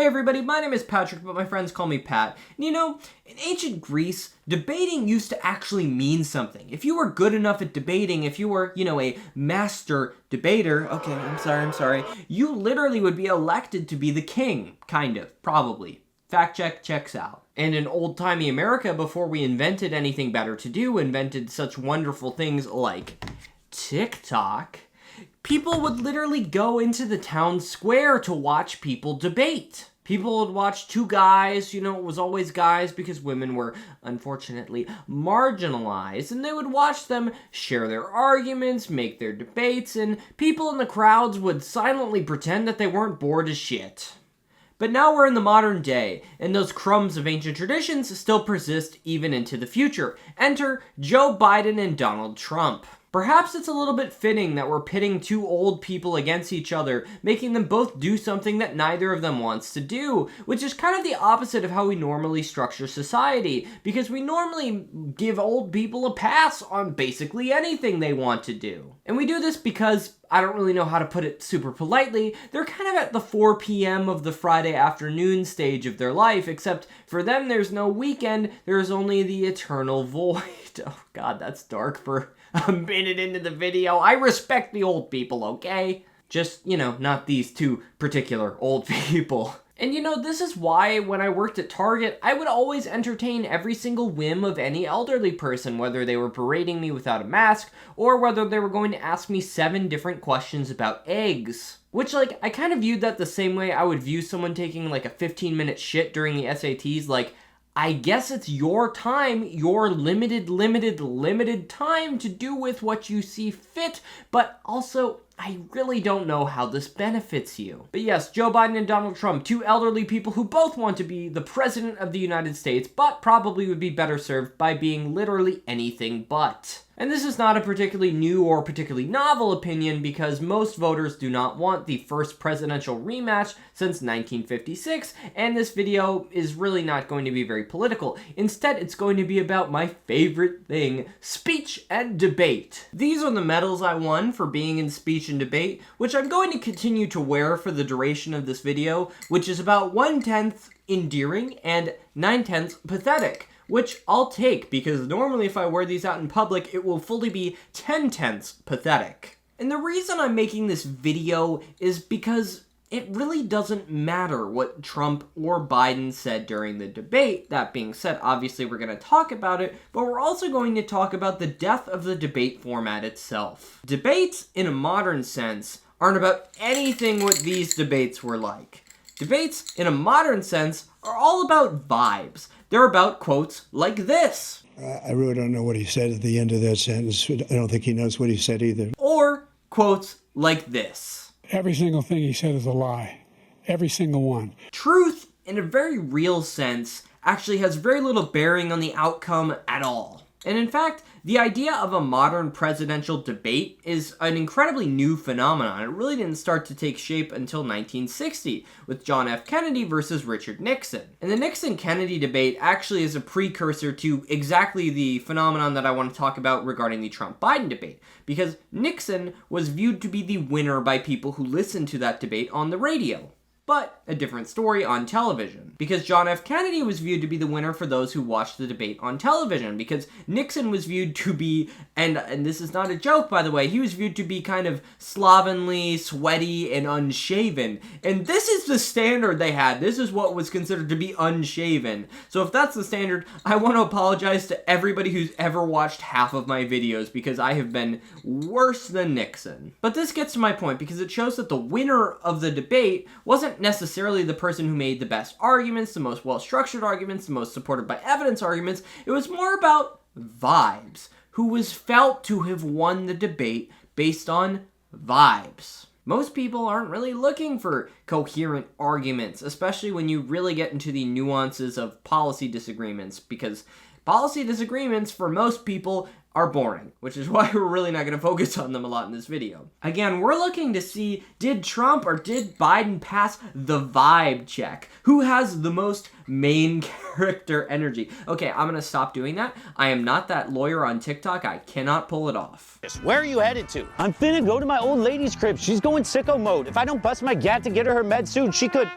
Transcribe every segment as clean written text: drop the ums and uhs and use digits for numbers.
everybody, my name is Patrick, but my friends call me Pat. And you know, in ancient Greece, debating used to actually mean something. If you were good enough at debating, if you were, a master debater, okay, I'm sorry, you literally would be elected to be the king, kind of, probably. Fact check checks out. And in old-timey America, before we invented anything better to do, invented such wonderful things like TikTok, people would literally go into the town square to watch people debate. People would watch two guys, it was always guys because women were unfortunately marginalized, and they would watch them share their arguments, make their debates, and people in the crowds would silently pretend that they weren't bored as shit. But now we're in the modern day, and those crumbs of ancient traditions still persist even into the future. Enter Joe Biden and Donald Trump. Perhaps it's a little bit fitting that we're pitting two old people against each other, making them both do something that neither of them wants to do, which is kind of the opposite of how we normally structure society, because we normally give old people a pass on basically anything they want to do. And we do this because, I don't really know how to put it super politely, they're kind of at the 4 p.m. of the Friday afternoon stage of their life, except for them there's no weekend, there's only the eternal void. Oh god, that's dark for a minute into the video. I respect the old people, okay? Just, not these two particular old people. And this is why when I worked at Target, I would always entertain every single whim of any elderly person, whether they were berating me without a mask, or whether they were going to ask me 7 different questions about eggs. Which, I kind of viewed that the same way I would view someone taking, a 15-minute shit during the SATs, I guess it's your time, your limited time to do with what you see fit, but also, I really don't know how this benefits you. But yes, Joe Biden and Donald Trump, two elderly people who both want to be the president of the United States, but probably would be better served by being literally anything but. And this is not a particularly new or particularly novel opinion because most voters do not want the first presidential rematch since 1956, and this video is really not going to be very political. Instead, it's going to be about my favorite thing, speech and debate. These are the medals I won for being in speech and debate, which I'm going to continue to wear for the duration of this video, which is about 1/10 endearing and 9/10 pathetic. Which I'll take, because normally if I wear these out in public, it will fully be 10/10 pathetic. And the reason I'm making this video is because it really doesn't matter what Trump or Biden said during the debate. That being said, obviously we're going to talk about it, but we're also going to talk about the death of the debate format itself. Debates, in a modern sense, aren't about anything what these debates were like. Debates, in a modern sense, are all about vibes. They're about quotes like this. I really don't know what he said at the end of that sentence. I don't think he knows what he said either. Or quotes like this. Every single thing he said is a lie. Every single one. Truth, in a very real sense, actually has very little bearing on the outcome at all. And in fact, the idea of a modern presidential debate is an incredibly new phenomenon. It really didn't start to take shape until 1960 with John F. Kennedy versus Richard Nixon. And the Nixon-Kennedy debate actually is a precursor to exactly the phenomenon that I want to talk about regarding the Trump-Biden debate, because Nixon was viewed to be the winner by people who listened to that debate on the radio. But a different story on television. Because John F. Kennedy was viewed to be the winner for those who watched the debate on television. Because Nixon was viewed to be, and this is not a joke by the way, he was viewed to be kind of slovenly, sweaty, and unshaven. And this is the standard they had. This is what was considered to be unshaven. So if that's the standard, I want to apologize to everybody who's ever watched half of my videos because I have been worse than Nixon. But this gets to my point because it shows that the winner of the debate wasn't necessarily the person who made the best arguments, the most well-structured arguments, the most supported by evidence arguments. It was more about vibes, who was felt to have won the debate based on vibes. Most people aren't really looking for coherent arguments, especially when you really get into the nuances of policy disagreements, because policy disagreements for most people are boring, which is why we're really not going to focus on them a lot in this video. Again, we're looking to see, did Trump or did Biden pass the vibe check? Who has the most main character energy. Okay, I'm gonna stop doing that. I am not that lawyer on TikTok. I cannot pull it off. Where are you headed to? I'm finna go to my old lady's crib. She's going sicko mode. If I don't bust my gat to get her med soon, she could...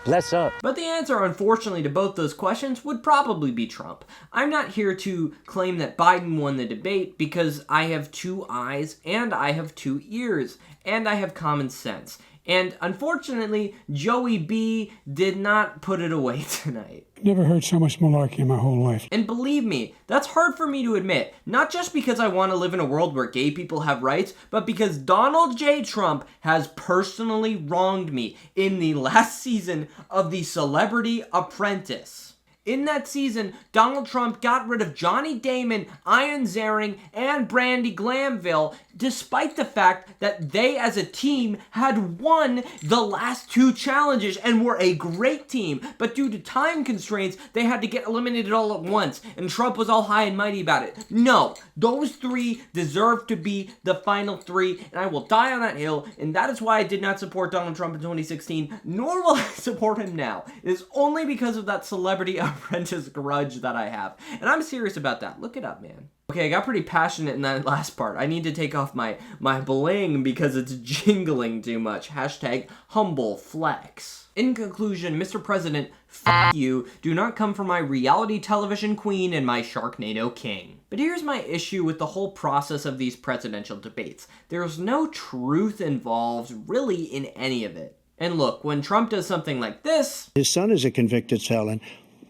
Bless up. But the answer, unfortunately, to both those questions would probably be Trump. I'm not here to claim that Biden won the debate because I have 2 eyes and I have 2 ears and I have common sense. And unfortunately, Joey B did not put it away tonight. Never heard so much malarkey in my whole life. And believe me, that's hard for me to admit. Not just because I want to live in a world where gay people have rights, but because Donald J. Trump has personally wronged me in the last season of The Celebrity Apprentice. In that season, Donald Trump got rid of Johnny Damon, Ian Ziering, and Brandi Glanville, despite the fact that they as a team had won the last 2 challenges and were a great team. But due to time constraints, they had to get eliminated all at once, and Trump was all high and mighty about it. No, those 3 deserve to be the final 3, and I will die on that hill, and that is why I did not support Donald Trump in 2016, nor will I support him now. It is only because of that Celebrity Apprentice grudge that I have. And I'm serious about that. Look it up, man. Okay, I got pretty passionate in that last part. I need to take off my bling because it's jingling too much. Hashtag humble flex. In conclusion, Mr. President, f*** you. Do not come for my reality television queen and my Sharknado king. But here's my issue with the whole process of these presidential debates. There's no truth involved really in any of it. And look, when Trump does something like this... His son is a convicted felon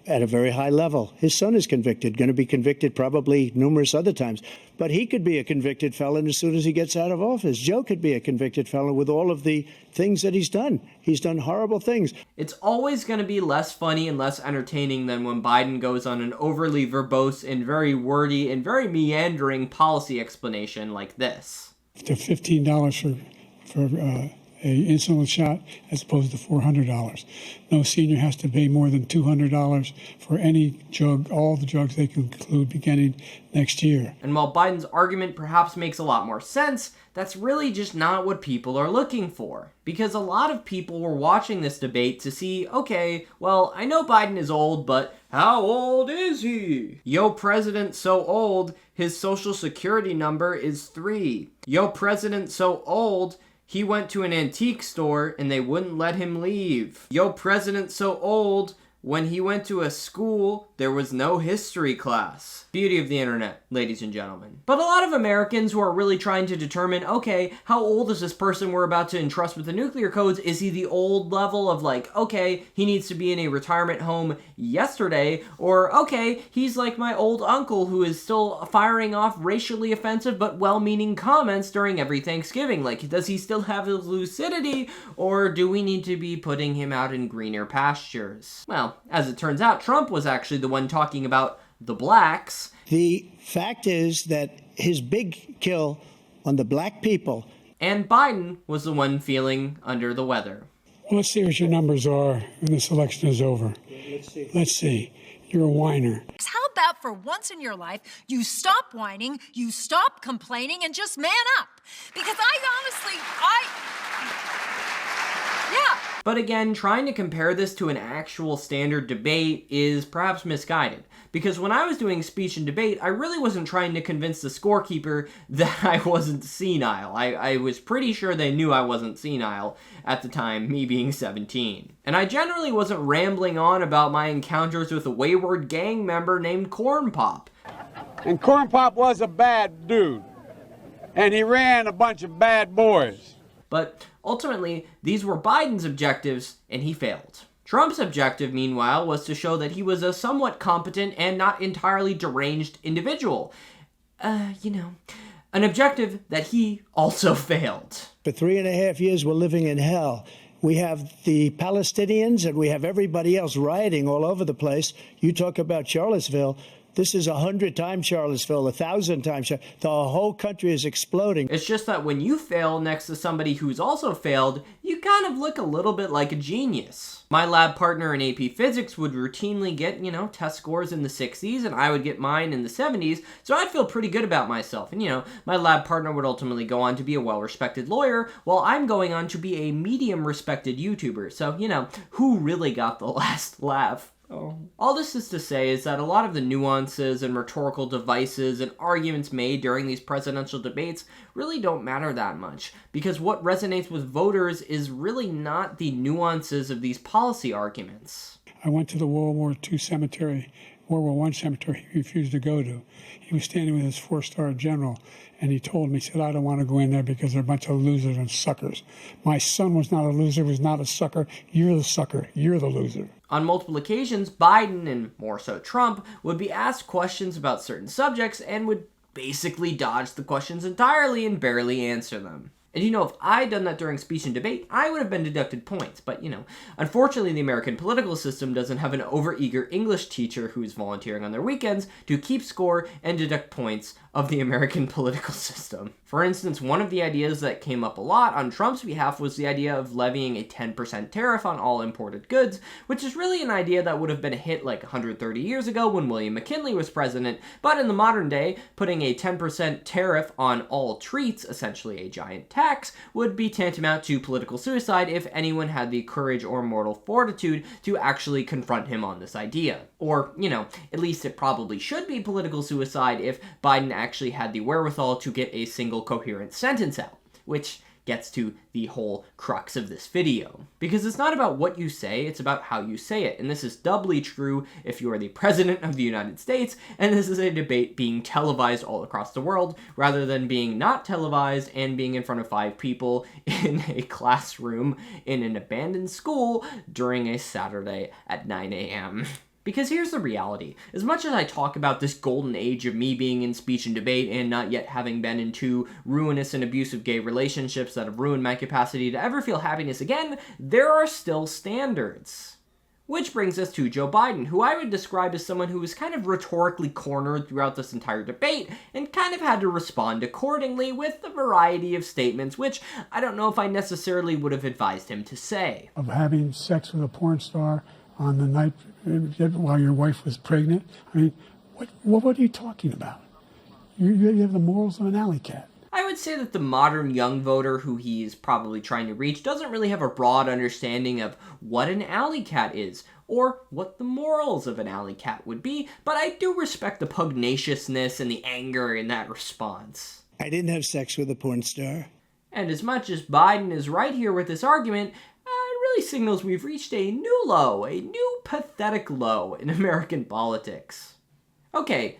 at a very high level. His son is convicted, going to be convicted probably numerous other times. But he could be a convicted felon as soon as he gets out of office. Joe could be a convicted felon with all of the things that he's done. He's done horrible things. It's always going to be less funny and less entertaining than when Biden goes on an overly verbose and very wordy and very meandering policy explanation like this. To $15 for a insulin shot as opposed to $400. No senior has to pay more than $200 for any drug, all the drugs they can include beginning next year. And while Biden's argument perhaps makes a lot more sense, that's really just not what people are looking for. Because a lot of people were watching this debate to see, okay, well, I know Biden is old, but how old is he? Yo, president so old, his social security number is 3. Yo, president so old, he went to an antique store and they wouldn't let him leave. Yo, president so old, when he went to a school, there was no history class. Beauty of the internet, ladies and gentlemen. But a lot of Americans who are really trying to determine, okay, how old is this person we're about to entrust with the nuclear codes? Is he the old level of like, okay, he needs to be in a retirement home yesterday, or okay, he's like my old uncle who is still firing off racially offensive but well-meaning comments during every Thanksgiving. Like, does he still have his lucidity, or do we need to be putting him out in greener pastures? Well, as it turns out, Trump was actually the one talking about the blacks. The fact is that his big kill on the black people. And Biden was the one feeling under the weather. Well, let's see what your numbers are when this election is over. Let's see. You're a whiner. How about for once in your life, you stop whining, you stop complaining, and just man up? Because yeah. But again, trying to compare this to an actual standard debate is perhaps misguided. Because when I was doing speech and debate, I really wasn't trying to convince the scorekeeper that I wasn't senile. I was pretty sure they knew I wasn't senile at the time, me being 17. And I generally wasn't rambling on about my encounters with a wayward gang member named Corn Pop. And Corn Pop was a bad dude. And he ran a bunch of bad boys. But ultimately, these were Biden's objectives, and he failed. Trump's objective, meanwhile, was to show that he was a somewhat competent and not entirely deranged individual. An objective that he also failed. For 3.5 years, we're living in hell. We have the Palestinians and we have everybody else rioting all over the place. You talk about Charlottesville. This is 100 times Charlottesville, 1,000 times. The whole country is exploding. It's just that when you fail next to somebody who's also failed, you kind of look a little bit like a genius. My lab partner in AP Physics would routinely get, test scores in the 60s, and I would get mine in the 70s, so I'd feel pretty good about myself. And, my lab partner would ultimately go on to be a well-respected lawyer, while I'm going on to be a medium-respected YouTuber. So, who really got the last laugh? All this is to say is that a lot of the nuances and rhetorical devices and arguments made during these presidential debates really don't matter that much, because what resonates with voters is really not the nuances of these policy arguments. I went to the World War II cemetery, World War I cemetery he refused to go to. He was standing with his 4-star general, and he told me, he said, I don't want to go in there because they're a bunch of losers and suckers. My son was not a loser, was not a sucker. You're the sucker. You're the loser. On multiple occasions, Biden, and more so Trump, would be asked questions about certain subjects and would basically dodge the questions entirely and barely answer them. And if I'd done that during speech and debate, I would have been deducted points. But, unfortunately, the American political system doesn't have an overeager English teacher who's volunteering on their weekends to keep score and deduct points of the American political system. For instance, one of the ideas that came up a lot on Trump's behalf was the idea of levying a 10% tariff on all imported goods, which is really an idea that would have been a hit like 130 years ago when William McKinley was president, but in the modern day, putting a 10% tariff on all treats, essentially a giant tax, would be tantamount to political suicide if anyone had the courage or mortal fortitude to actually confront him on this idea. Or, at least it probably should be political suicide if Biden actually had the wherewithal to get a single coherent sentence out, which gets to the whole crux of this video. Because it's not about what you say, it's about how you say it. And this is doubly true if you are the President of the United States, and this is a debate being televised all across the world, rather than being not televised and being in front of 5 people in a classroom in an abandoned school during a Saturday at 9 a.m. Because here's the reality. As much as I talk about this golden age of me being in speech and debate and not yet having been in 2 ruinous and abusive gay relationships that have ruined my capacity to ever feel happiness again, there are still standards. Which brings us to Joe Biden, who I would describe as someone who was kind of rhetorically cornered throughout this entire debate and kind of had to respond accordingly with a variety of statements, which I don't know if I necessarily would have advised him to say. Of having sex with a porn star on the night while your wife was pregnant. I mean, what are you talking about? You have the morals of an alley cat. I would say that the modern young voter who he's probably trying to reach doesn't really have a broad understanding of what an alley cat is, or what the morals of an alley cat would be, but I do respect the pugnaciousness and the anger in that response. I didn't have sex with a porn star. And as much as Biden is right here with this argument, it really signals we've reached a new low, a new pathetic low in American politics. Okay,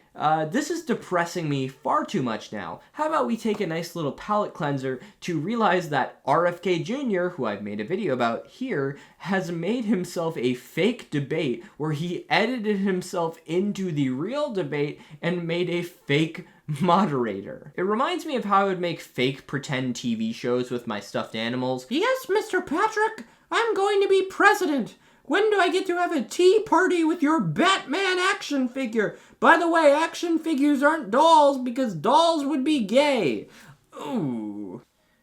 this is depressing me far too much now. How about we take a nice little palate cleanser to realize that RFK Jr., who I've made a video about here, has made himself a fake debate where he edited himself into the real debate and made a fake moderator. It reminds me of how I would make fake pretend TV shows with my stuffed animals. Yes, Mr. Patrick, I'm going to be president. When do I get to have a tea party with your Batman action figure? By the way, action figures aren't dolls because dolls would be gay. Ooh.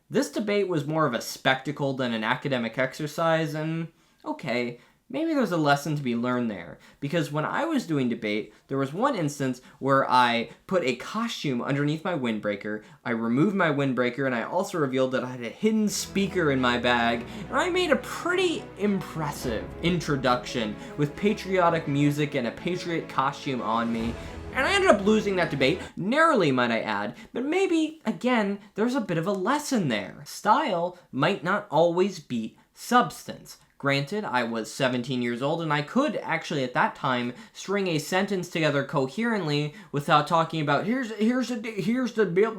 This debate was more of a spectacle than an academic exercise, and okay, maybe there's a lesson to be learned there, because when I was doing debate, there was one instance where I put a costume underneath my windbreaker, I removed my windbreaker, and I also revealed that I had a hidden speaker in my bag, and I made a pretty impressive introduction with patriotic music and a patriot costume on me. And I ended up losing that debate, narrowly might I add, but maybe, again, there's a bit of a lesson there. Style might not always beat substance. Granted, I was 17 years old, and I could actually at that time string a sentence together coherently without talking about here's the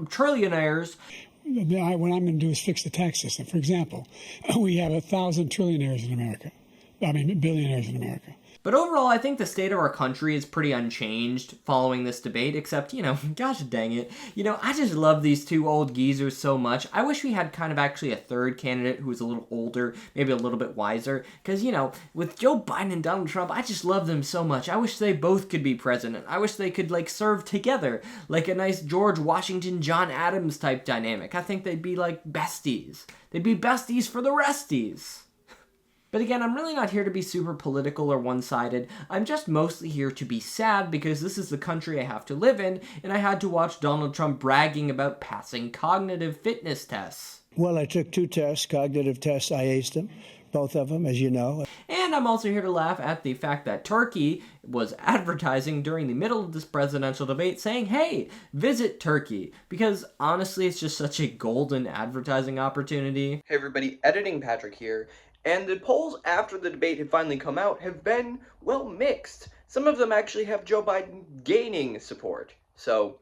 trillionaires. What I'm going to do is fix the tax system. For example, we have 1,000 trillionaires in America. Billionaires in America. But overall, I think the state of our country is pretty unchanged following this debate, except, gosh dang it. I just love these 2 old geezers so much. I wish we had kind of actually a third candidate who was a little older, maybe a little bit wiser, because, with Joe Biden and Donald Trump, I just love them so much. I wish they both could be president. I wish they could, serve together, like a nice George Washington, John Adams type dynamic. I think they'd be like besties. They'd be besties for the resties. But again, I'm really not here to be super political or one-sided. I'm just mostly here to be sad because this is the country I have to live in, and I had to watch Donald Trump bragging about passing cognitive fitness tests. Well, I took 2 tests, cognitive tests. I aced them. both of them, as you know. And I'm also here to laugh at the fact that Turkey was advertising during the middle of this presidential debate saying, hey, visit Turkey. Because honestly, it's just such a golden advertising opportunity. Hey everybody, Editing Patrick here. And the polls after the debate have finally come out have been, well, mixed. Some of them actually have Joe Biden gaining support. So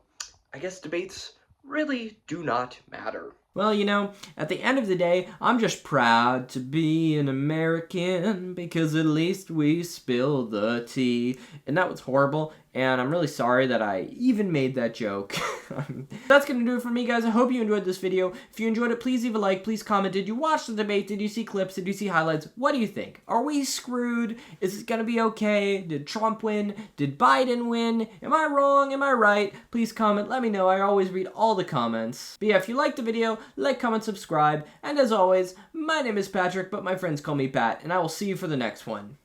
I guess debates really do not matter. Well, you know, at the end of the day, I'm just proud to be an American because at least we spill the tea. And that was horrible, and I'm really sorry that I even made that joke. That's going to do it for me, guys. I hope you enjoyed this video. If you enjoyed it, please leave a like, please comment. Did you watch the debate? Did you see clips? Did you see highlights? What do you think? Are we screwed? Is it going to be okay? Did Trump win? Did Biden win? Am I wrong? Am I right? Please comment. Let me know. I always read all the comments. But yeah, if you liked the video, like, comment, subscribe. And as always, my name is Patrick, but my friends call me Pat, and I will see you for the next one.